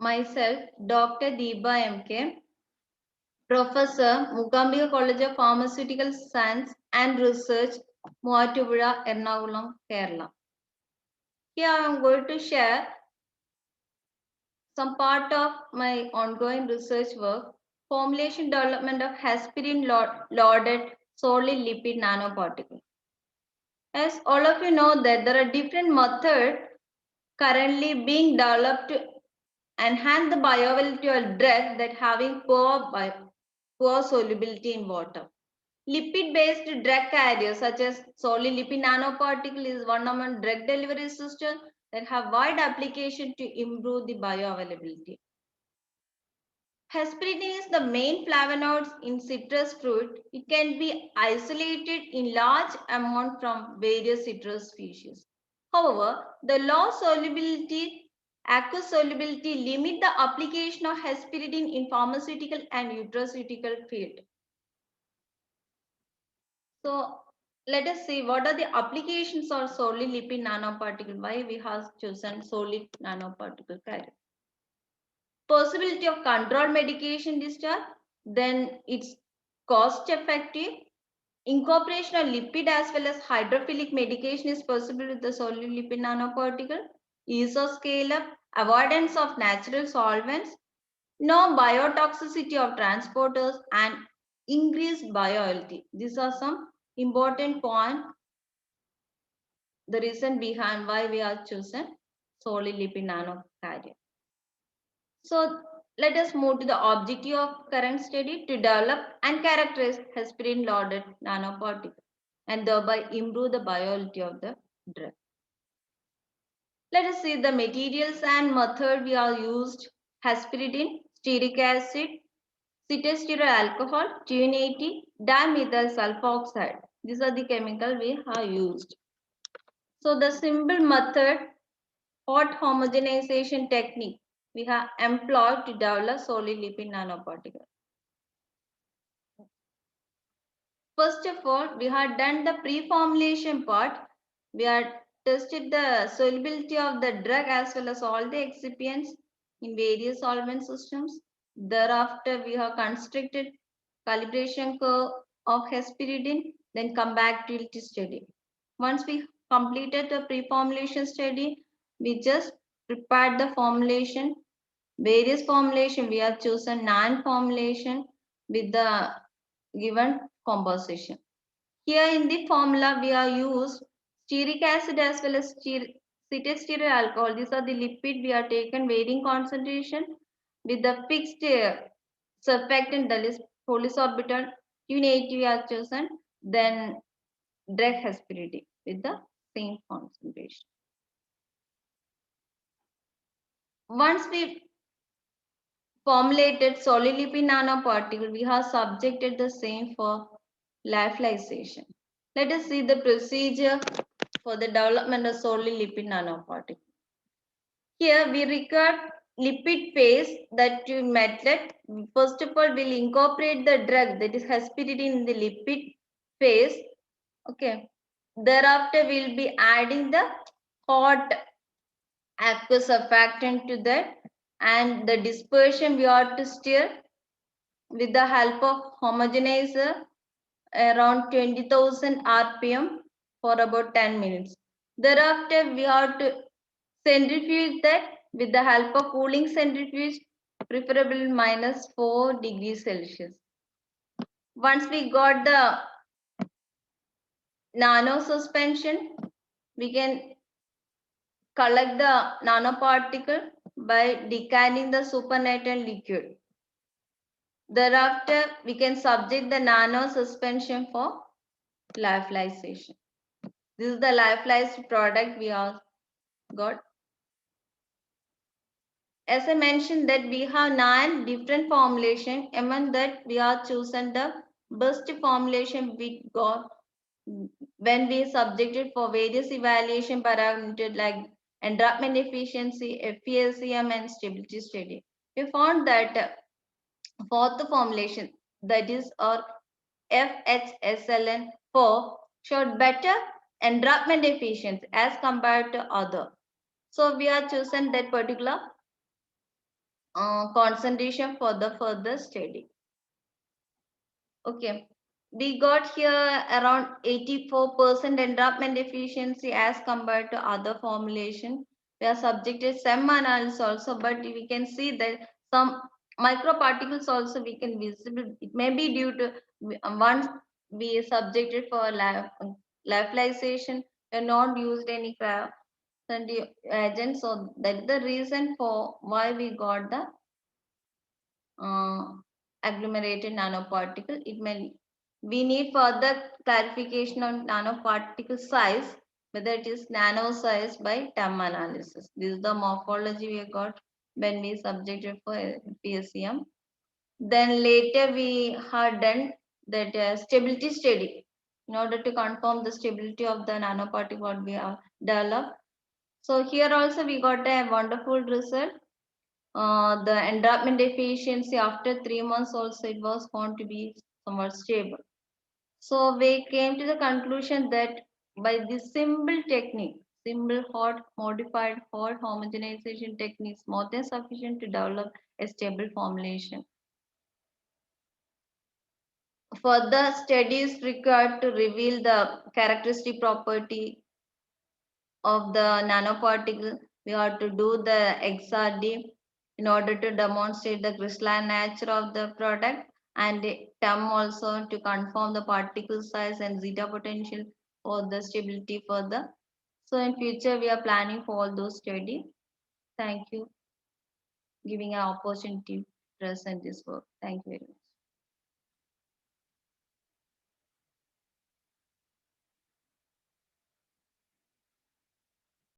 myself, Dr. Deepa MK, Professor, Mugambika College of Pharmaceutical Science and Research, Muatuvura, Ernakulam, Kerala. Here I am going to share some part of my ongoing research work, formulation development of aspirin-loaded solid lipid nanoparticle. As all of you know that there are different methods currently being developed to enhance the bioavailability of drug that having poor solubility in water. Lipid-based drug carriers such as solid lipid nanoparticle is one among drug delivery systems that have wide application to improve the bioavailability. Hesperidin is the main flavonoid in citrus fruit. It can be isolated in large amount from various citrus species. However, the low solubility, aqueous solubility limit the application of hesperidin in pharmaceutical and nutraceutical field. So let us see what are the applications of solid lipid nanoparticle. Why we have chosen solid nanoparticle carrier. Possibility of controlled medication discharge, then it's cost effective. Incorporation of lipid as well as hydrophilic medication is possible with the solid lipid nanoparticle. Ease of scale up, avoidance of natural solvents, no biotoxicity of transporters, and increased bioavailability. These are some important points. The reason behind why we are chosen solid lipid nanocarrier. So let us move to the objective of current study to develop and characterize aspirin-loaded nanoparticle and thereby improve the bioavailability of the drug. Let us see the materials and method we have used: aspirin, stearic acid, cetesteryl alcohol, 280, dimethyl sulfoxide. These are the chemicals we have used. So the simple method, hot homogenization technique, we have employed to develop solid lipid nanoparticle. First of all, we had done the pre-formulation part. We had tested the solubility of the drug as well as all the excipients in various solvent systems. Thereafter, we have constructed calibration curve of hesperidin, then come back to it study. Once we completed the pre-formulation study, we just prepared the formulation. Various formulation, we have chosen NAN formulation with the given composition. Here in the formula, we are used stearic acid as well as cetesteryl alcohol. These are the lipid we are taken varying concentration with the fixed surfactant, that is polysorbital. 280 we are chosen. Then drug hesperidin with the same concentration. Once we formulated solid lipid nanoparticle, we have subjected the same for lyophilization. Let us see the procedure for the development of solid lipid nanoparticle. Here we record lipid phase that to method. First of all, we'll incorporate the drug, that is hesperidin, in the lipid phase. Okay. Thereafter, we'll be adding the hot aqueous surfactant to that, and the dispersion we ought to stir with the help of homogenizer around 20,000 rpm for about 10 minutes. Thereafter, we have to centrifuge that with the help of cooling centrifuge, preferably minus 4 degrees Celsius. Once we got the nano suspension, we can collect the nanoparticle by decanting the supernatant liquid. Thereafter, we can subject the nano suspension for lyophilization. This is the lyophilized product we have got. As I mentioned that we have 9 different formulations. Among that, we have chosen the best formulation we got when we subjected for various evaluation parameters like entrapment efficiency, FELCM, and stability study. We found that fourth formulation, that is our FHSLN4, showed better entrapment efficiency as compared to other. So we have chosen that particular concentration for the further study. Okay, we got here around 84% entrapment efficiency as compared to other formulation. We are subjected some analysis also, but we can see that some microparticles also we can visible. It may be due to once we subjected for lyophilization, we are not used any agent. So that's the reason for why we got the uh, agglomerated nanoparticle. It may we need further clarification on nanoparticle size, whether it is nano size by TEM analysis. This is the morphology we got when we subjected for PSCM. Then later we had done that stability study in order to confirm the stability of the nanoparticle what we have developed. So here also we got a wonderful result. The entrapment efficiency after 3 months also it was found to be somewhat stable. So we came to the conclusion that by this simple technique, simple hot modified hot homogenization techniques more than sufficient to develop a stable formulation. Further studies required to reveal the characteristic property of the nanoparticle. We have to do the XRD in order to demonstrate the crystalline nature of the product, and TEM also to confirm the particle size and zeta potential for the stability further. So in future we are planning for all those studies. Thank you giving an opportunity to present this work. Thank you very much.